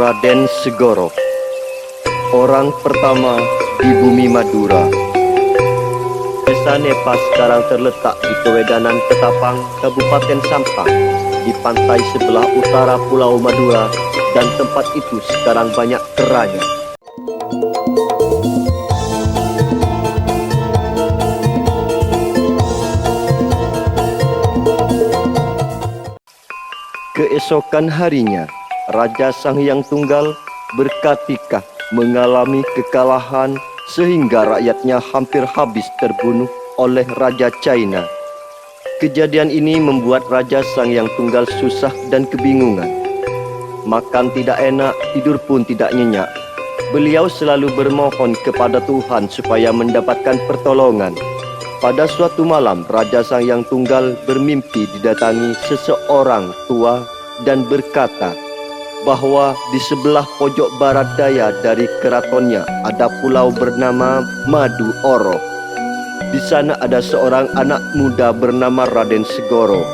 Raden Segoro, orang pertama di bumi Madura. Desa Nepa sekarang terletak di Kewedanan Ketapang, Kabupaten Sampang, di pantai sebelah utara Pulau Madura, dan tempat itu sekarang banyak keranya. Keesokan harinya, Raja Sang Hyang Tunggal berketika mengalami kekalahan sehingga rakyatnya hampir habis terbunuh oleh Raja China. Kejadian ini membuat Raja Sang Hyang Tunggal susah dan kebingungan. Makan tidak enak, tidur pun tidak nyenyak. Beliau selalu bermohon kepada Tuhan supaya mendapatkan pertolongan. Pada suatu malam, Raja Sang Hyang Tunggal bermimpi didatangi seseorang tua dan berkata bahwa di sebelah pojok barat daya dari keratonnya ada pulau bernama Madu Oro. Di sana ada seorang anak muda bernama Raden Segoro.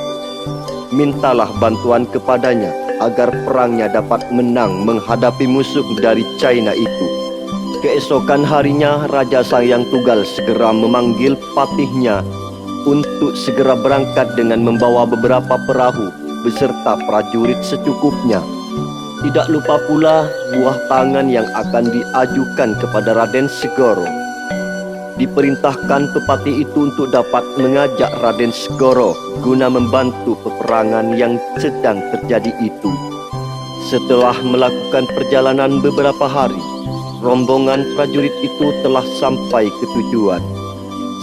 Mintalah bantuan kepadanya agar perangnya dapat menang menghadapi musuh dari China itu. Keesokan harinya, Raja Sang Hyang Tunggal segera memanggil patihnya untuk segera berangkat dengan membawa beberapa perahu beserta prajurit secukupnya. Tidak lupa pula buah tangan yang akan diajukan kepada Raden Segoro. Diperintahkan pepatih itu untuk dapat mengajak Raden Segoro guna membantu peperangan yang sedang terjadi itu. Setelah melakukan perjalanan beberapa hari, rombongan prajurit itu telah sampai ke tujuan.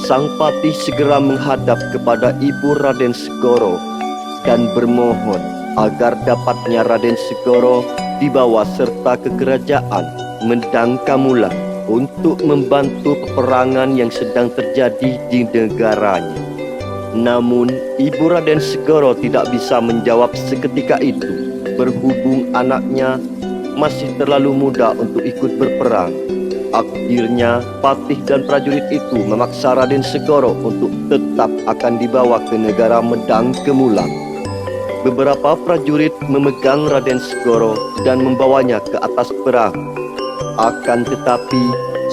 Sang patih segera menghadap kepada ibu Raden Segoro dan bermohon agar dapatnya Raden Segoro dibawa serta ke kerajaan Medang Kamulan untuk membantu peperangan yang sedang terjadi di negaranya. Namun, ibu Raden Segoro tidak bisa menjawab seketika itu, berhubung anaknya masih terlalu muda untuk ikut berperang. Akhirnya, patih dan prajurit itu memaksa Raden Segoro untuk tetap akan dibawa ke negara Medang Kemulan. Beberapa prajurit memegang Raden Segoro dan membawanya ke atas perahu. Akan tetapi,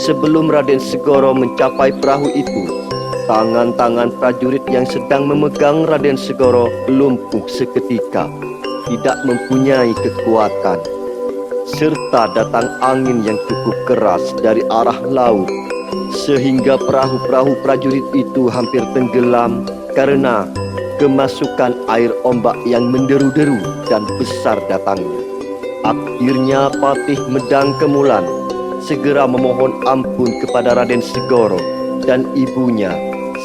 sebelum Raden Segoro mencapai perahu itu, tangan-tangan prajurit yang sedang memegang Raden Segoro lumpuh seketika, tidak mempunyai kekuatan. Serta datang angin yang cukup keras dari arah laut, sehingga perahu-perahu prajurit itu hampir tenggelam karena kemasukan air ombak yang menderu-deru dan besar datangnya. Akhirnya patih Medang Kemulan segera memohon ampun kepada Raden Segoro dan ibunya.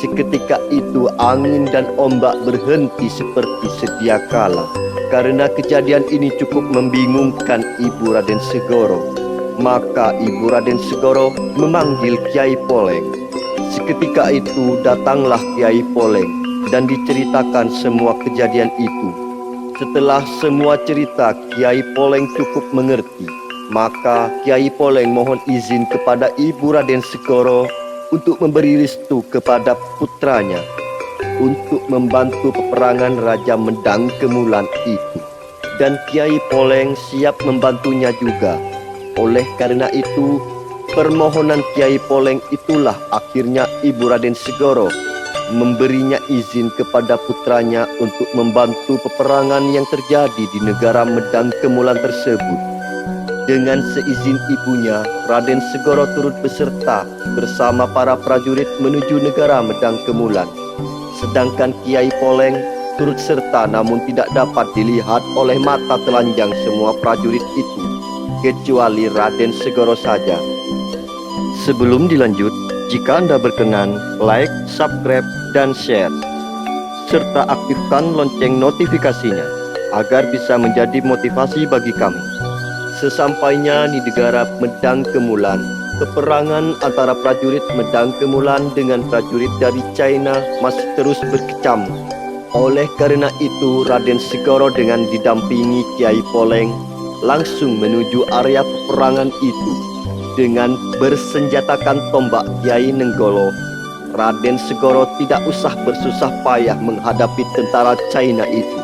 Seketika itu angin dan ombak berhenti seperti sedia kala. Karena kejadian ini cukup membingungkan ibu Raden Segoro, maka ibu Raden Segoro memanggil Kiai Poleng. Seketika itu datanglah Kiai Poleng dan diceritakan semua kejadian itu. Setelah semua cerita Kiai Poleng cukup mengerti, maka Kiai Poleng mohon izin kepada ibu Raden Segoro untuk memberi restu kepada putranya untuk membantu peperangan Raja Medang Kemulan itu. Dan Kiai Poleng siap membantunya juga. Oleh karena itu, permohonan Kiai Poleng itulah akhirnya ibu Raden Segoro memberinya izin kepada putranya untuk membantu peperangan yang terjadi di negara Medang Kemulan tersebut. Dengan seizin ibunya, Raden Segoro turut beserta bersama para prajurit menuju negara Medang Kemulan. Sedangkan Kiai Poleng turut serta namun tidak dapat dilihat oleh mata telanjang semua prajurit itu, kecuali Raden Segoro saja. Sebelum dilanjut, jika Anda berkenan, like, subscribe, dan share, serta aktifkan lonceng notifikasinya agar bisa menjadi motivasi bagi kami. Sesampainya di negara Medang Kemulan, peperangan antara prajurit Medang Kemulan dengan prajurit dari China masih terus berkecamuk. Oleh karena itu, Raden Segoro dengan didampingi Kiai Poleng langsung menuju area peperangan itu. Dengan bersenjatakan tombak Kiai Nenggolo, Raden Segoro tidak usah bersusah payah menghadapi tentara China itu.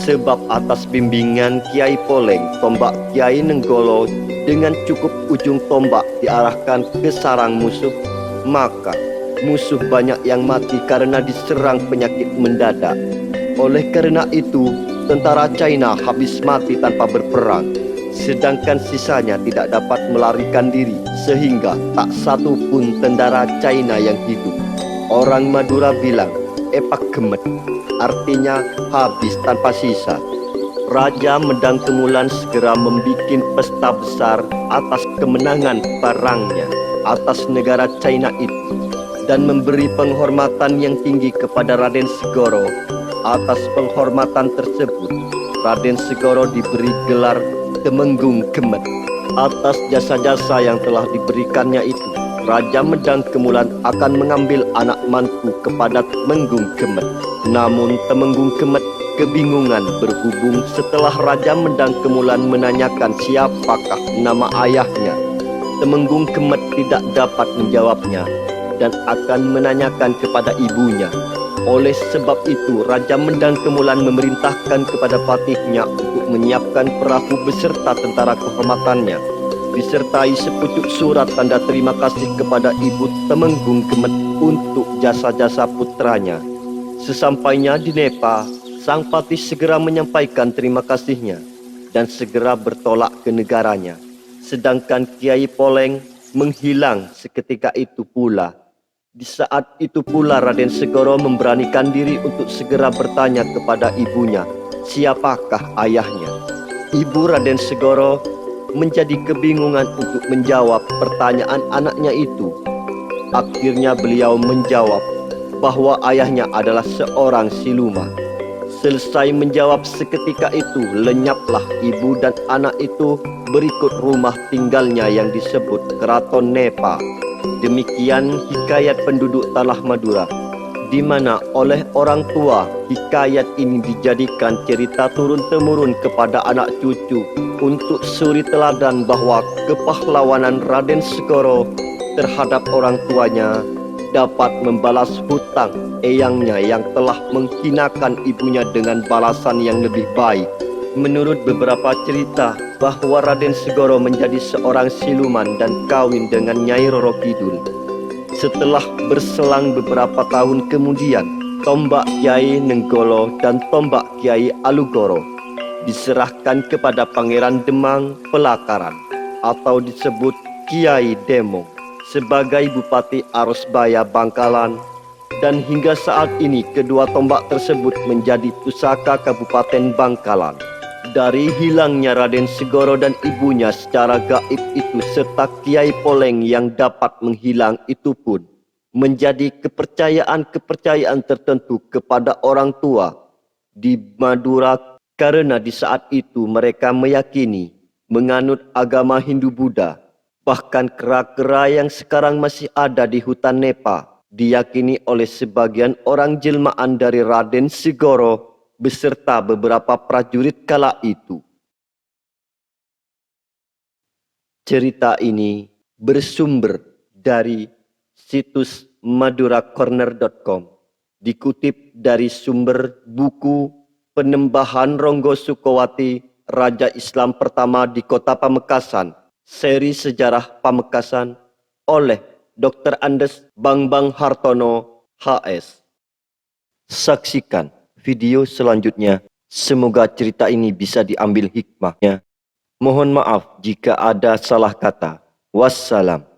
Sebab atas bimbingan Kiai Poleng, tombak Kiai Nenggolo dengan cukup ujung tombak diarahkan ke sarang musuh, maka musuh banyak yang mati karena diserang penyakit mendadak. Oleh karena itu, tentara China habis mati tanpa berperang, sedangkan sisanya tidak dapat melarikan diri, sehingga tak satu pun tentara China yang hidup. Orang Madura bilang, epak gemet, artinya habis tanpa sisa. Raja Medang Temulan segera membuat pesta besar atas kemenangan perangnya atas negara China itu, dan memberi penghormatan yang tinggi kepada Raden Segoro. Atas penghormatan tersebut, Raden Segoro diberi gelar Temenggung Kemet. Atas jasa-jasa yang telah diberikannya itu, Raja Medang Kemulan akan mengambil anak mantu kepada Temenggung Kemet. Namun Temenggung Kemet kebingungan berhubung setelah Raja Medang Kemulan menanyakan siapakah nama ayahnya. Temenggung Kemet tidak dapat menjawabnya dan akan menanyakan kepada ibunya. Oleh sebab itu, Raja Medang Kemulan memerintahkan kepada patihnya untuk menyiapkan perahu beserta tentara kehormatannya, disertai sepucuk surat tanda terima kasih kepada Ibu Temenggung Kemet untuk jasa-jasa putranya. Sesampainya di Nepa, sang patih segera menyampaikan terima kasihnya dan segera bertolak ke negaranya. Sedangkan Kiai Poleng menghilang seketika itu pula. Di saat itu pula Raden Segoro memberanikan diri untuk segera bertanya kepada ibunya, siapakah ayahnya. Ibu Raden Segoro menjadi kebingungan untuk menjawab pertanyaan anaknya itu. Akhirnya beliau menjawab bahwa ayahnya adalah seorang siluman. Selesai menjawab seketika itu, lenyaplah ibu dan anak itu berikut rumah tinggalnya yang disebut Keraton Nepa. Demikian hikayat penduduk Tanah Madura, di mana oleh orang tua hikayat ini dijadikan cerita turun-temurun kepada anak cucu untuk suri teladan bahwa kepahlawanan Raden Segoro terhadap orang tuanya dapat membalas hutang eyangnya yang telah menghinakan ibunya dengan balasan yang lebih baik. Menurut beberapa cerita bahwa Raden Segoro menjadi seorang siluman dan kawin dengan Nyai Roro Kidul. Setelah berselang beberapa tahun kemudian, tombak Kiai Nenggolo dan tombak Kiai Alugoro diserahkan kepada Pangeran Demang Pelakaran atau disebut Kiai Demong sebagai Bupati Arosbaya Bangkalan, dan hingga saat ini kedua tombak tersebut menjadi pusaka Kabupaten Bangkalan. Dari hilangnya Raden Segoro dan ibunya secara gaib itu serta Kiai Poleng yang dapat menghilang itu pun menjadi kepercayaan-kepercayaan tertentu kepada orang tua di Madura, karena di saat itu mereka meyakini menganut agama Hindu-Buddha. Bahkan kera-kera yang sekarang masih ada di hutan Nepa diyakini oleh sebagian orang jelmaan dari Raden Segoro beserta beberapa prajurit kala itu. Cerita ini bersumber dari situs maduracorner.com, dikutip dari sumber buku Penembahan Ronggo Sukowati, Raja Islam pertama di Kota Pamekasan, seri sejarah Pamekasan oleh Dr. Andes Bambang Hartono, HS. Saksikan video selanjutnya. Semoga cerita ini bisa diambil hikmahnya. Mohon maaf jika ada salah kata. Wassalam.